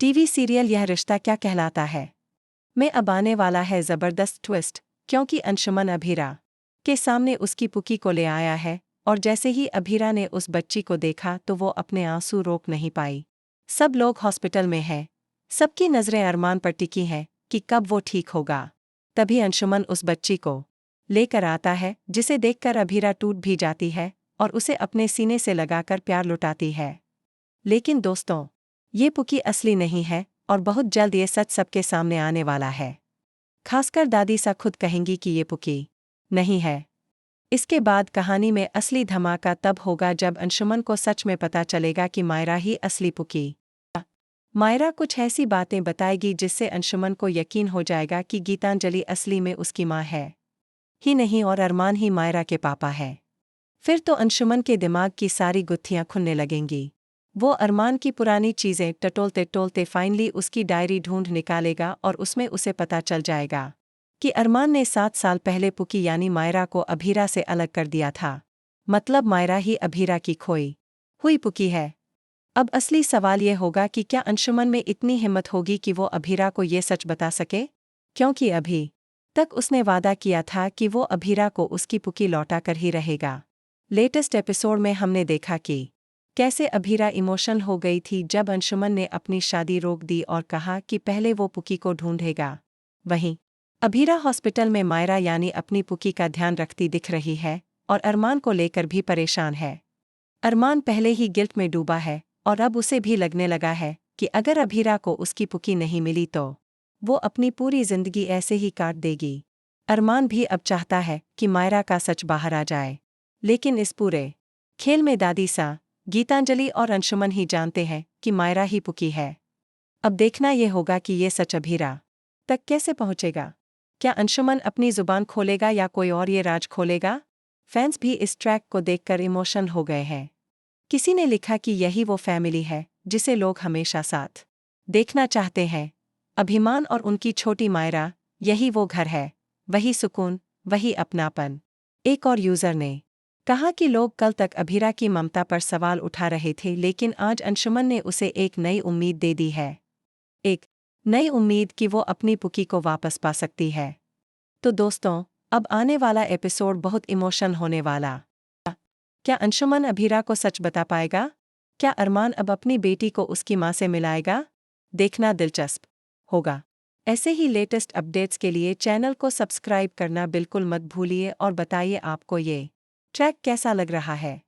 TV serial यह रिश्ता क्या कहलाता है में अब आने वाला है ज़बरदस्त ट्विस्ट, क्योंकि अंशुमन अभीरा के सामने उसकी पुकी को ले आया है और जैसे ही अभीरा ने उस बच्ची को देखा तो वो अपने आंसू रोक नहीं पाई। सब लोग हॉस्पिटल में हैं, सबकी नज़रें अरमान पर टिकी हैं कि कब वो ठीक होगा। तभी अंशुमन उस बच्ची को लेकर आता है, जिसे देखकर अभीरा टूट भी जाती है और उसे अपने सीने से लगाकर प्यार लुटाती है। लेकिन दोस्तों, ये पुकी असली नहीं है और बहुत जल्द ये सच सबके सामने आने वाला है। खासकर दादी सा खुद कहेंगी कि ये पुकी नहीं है। इसके बाद कहानी में असली धमाका तब होगा जब अंशुमन को सच में पता चलेगा कि मायरा ही असली पुकी। मायरा कुछ ऐसी बातें बताएगी जिससे अंशुमन को यकीन हो जाएगा कि गीतांजलि असली में उसकी माँ है ही नहीं और अरमान ही मायरा के पापा है। फिर तो अंशुमन के दिमाग की सारी गुत्थियां खुलने लगेंगी। वो अरमान की पुरानी चीज़ें टटोलते टोलते फाइनली उसकी डायरी ढूंढ निकालेगा और उसमें उसे पता चल जाएगा कि अरमान ने 7 साल पहले पुकी यानी मायरा को अभीरा से अलग कर दिया था। मतलब मायरा ही अभीरा की खोई हुई पुकी है। अब असली सवाल ये होगा कि क्या अंशुमन में इतनी हिम्मत होगी कि वो अभीरा को ये सच बता सके, क्योंकि अभी तक उसने वादा किया था कि वो अभीरा को उसकी पुकी लौटा कर ही रहेगा। लेटेस्ट एपिसोड में हमने देखा कि कैसे अभीरा इमोशनल हो गई थी जब अंशुमन ने अपनी शादी रोक दी और कहा कि पहले वो पुकी को ढूंढेगा। वहीं अभीरा हॉस्पिटल में मायरा यानी अपनी पुकी का ध्यान रखती दिख रही है और अरमान को लेकर भी परेशान है। अरमान पहले ही गिल्ट में डूबा है और अब उसे भी लगने लगा है कि अगर अभीरा को उसकी पुकी नहीं मिली तो वो अपनी पूरी जिंदगी ऐसे ही काट देगी। अरमान भी अब चाहता है कि मायरा का सच बाहर आ जाए, लेकिन इस पूरे खेल में दादी सा, गीतांजलि और अंशुमन ही जानते हैं कि मायरा ही पुकी है। अब देखना ये होगा कि ये सच अभीरा तक कैसे पहुंचेगा। क्या अंशुमन अपनी जुबान खोलेगा या कोई और ये राज खोलेगा। फैंस भी इस ट्रैक को देखकर इमोशनल हो गए हैं। किसी ने लिखा कि यही वो फैमिली है जिसे लोग हमेशा साथ देखना चाहते हैं। अभिमान और उनकी छोटी मायरा, यही वो घर है, वही सुकून, वही अपनापन। एक और यूजर ने कहा कि लोग कल तक अभीरा की ममता पर सवाल उठा रहे थे, लेकिन आज अंशुमन ने उसे एक नई उम्मीद दे दी है। एक नई उम्मीद कि वो अपनी पुकी को वापस पा सकती है। तो दोस्तों, अब आने वाला एपिसोड बहुत इमोशनल होने वाला। क्या अंशुमन अभीरा को सच बता पाएगा? क्या अरमान अब अपनी बेटी को उसकी मां से मिलाएगा? देखना दिलचस्प होगा। ऐसे ही लेटेस्ट अपडेट्स के लिए चैनल को सब्सक्राइब करना बिल्कुल मत भूलिए और बताइए आपको ये ट्रैक कैसा लग रहा है।